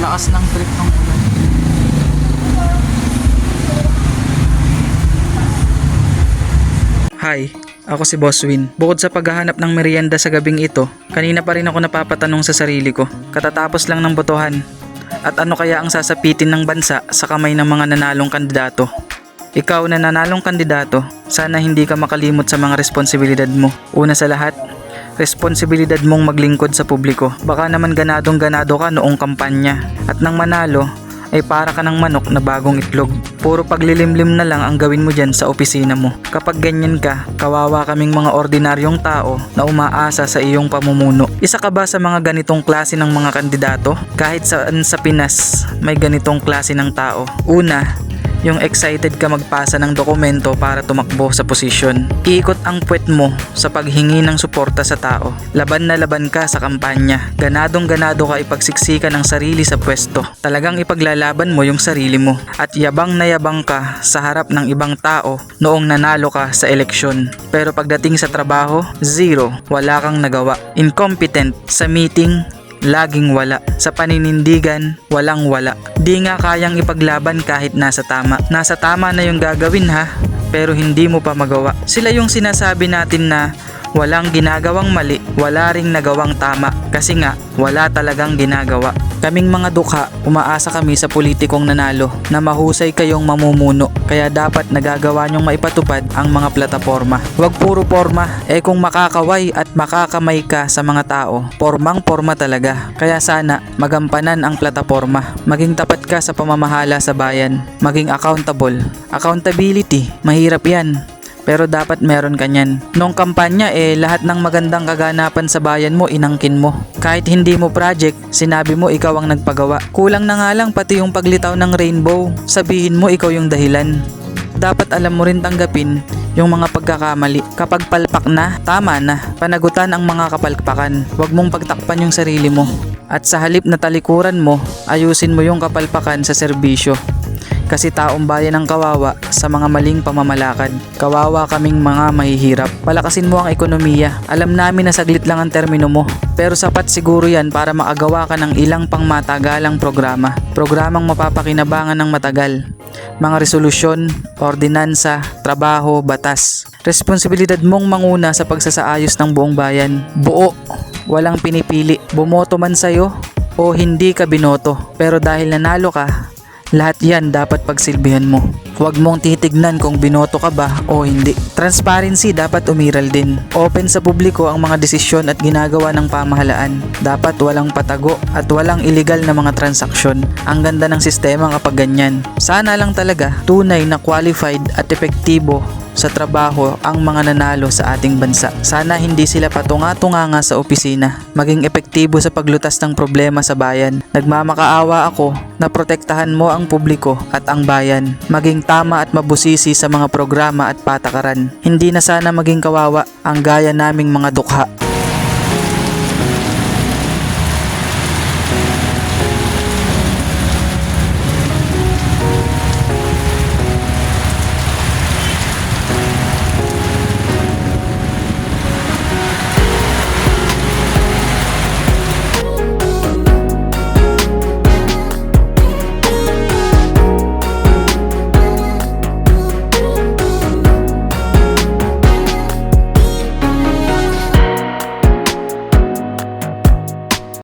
lakas ng trip ng ulan. Hi, ako si Boss Win. Bukod sa paghahanap ng merienda sa gabing ito, kanina pa rin ako napapatanong sa sarili ko. Katatapos lang ng botohan. At ano kaya ang sasapitin ng bansa sa kamay ng mga nanalong kandidato? Ikaw na nanalong kandidato, sana hindi ka makalimot sa mga responsibilidad mo. Una sa lahat, responsibilidad mong maglingkod sa publiko. Baka naman ganadong-ganado ka noong kampanya. At nang manalo, ay para ka ng manok na bagong itlog. Puro paglilimlim na lang ang gawin mo dyan sa opisina mo. Kapag ganyan ka, kawawa kaming mga ordinaryong tao na umaasa sa iyong pamumuno. Isa ka ba sa mga ganitong klase ng mga kandidato? Kahit saan sa Pinas, may ganitong klase ng tao. Una, yung excited ka magpasa ng dokumento para tumakbo sa posisyon. Iikot ang puwet mo sa paghingi ng suporta sa tao. Laban na laban ka sa kampanya. Ganadong-ganado ka ipagsiksikan ng sarili sa pwesto. Talagang ipaglalaban mo yung sarili mo. At yabang na yabang ka sa harap ng ibang tao noong nanalo ka sa eleksyon. Pero pagdating sa trabaho, zero. Wala kang nagawa. Incompetent sa meeting, laging wala. Sa paninindigan, walang wala. Di nga kayang ipaglaban kahit nasa tama. Nasa tama na yung gagawin ha, pero hindi mo pa magawa. Sila yung sinasabi natin na walang ginagawang mali, wala ring nagawang tama. Kasi nga, wala talagang ginagawa. Kaming mga dukha, umaasa kami sa politikong nanalo na mahusay kayong mamumuno. Kaya dapat nagagawa nyong maipatupad ang mga plataforma. Huwag puro porma, kung makakaway at makakamay ka sa mga tao, pormang-porma talaga. Kaya sana magampanan ang plataforma. Maging tapat ka sa pamamahala sa bayan. Maging accountable. Accountability, mahirap yan. Pero dapat meron ka niyan. Noong kampanya lahat ng magandang kaganapan sa bayan mo inangkin mo. Kahit hindi mo project, sinabi mo ikaw ang nagpagawa. Kulang na nga lang pati yung paglitaw ng rainbow. Sabihin mo ikaw yung dahilan. Dapat alam mo rin tanggapin yung mga pagkakamali. Kapag palpak na, tama na. Panagutan ang mga kapalpakan. Huwag mong pagtakpan yung sarili mo. At sa halip na talikuran mo, ayusin mo yung kapalpakan sa serbisyo. Kasi taong bayan ang kawawa sa mga maling pamamalakad. Kawawa kaming mga mahihirap. Palakasin mo ang ekonomiya. Alam namin na saglit lang ang termino mo. Pero sapat siguro yan para makagawa ka ng ilang pangmatagalang programa. Programang mapapakinabangan ng matagal. Mga resolusyon, ordinansa, trabaho, batas. Responsibilidad mong manguna sa pagsasaayos ng buong bayan. Buo, walang pinipili. Bumoto man sa'yo o hindi ka binoto. Pero dahil nanalo ka, lahat yan dapat pagsilbihan mo. Huwag mong titignan kung binoto ka ba o hindi. Transparency dapat umiral din. Open sa publiko ang mga desisyon at ginagawa ng pamahalaan. Dapat walang patago at walang illegal na mga transaksyon. Ang ganda ng sistema kapag ganyan. Sana lang talaga tunay na qualified at epektibo sa trabaho ang mga nanalo sa ating bansa. Sana hindi sila patunga-tunganga sa opisina. Maging epektibo sa paglutas ng problema sa bayan. Nagmamakaawa ako na protektahan mo ang publiko at ang bayan. Maging tama at mabusisi sa mga programa at patakaran. Hindi na sana maging kawawa ang gaya naming mga dukha.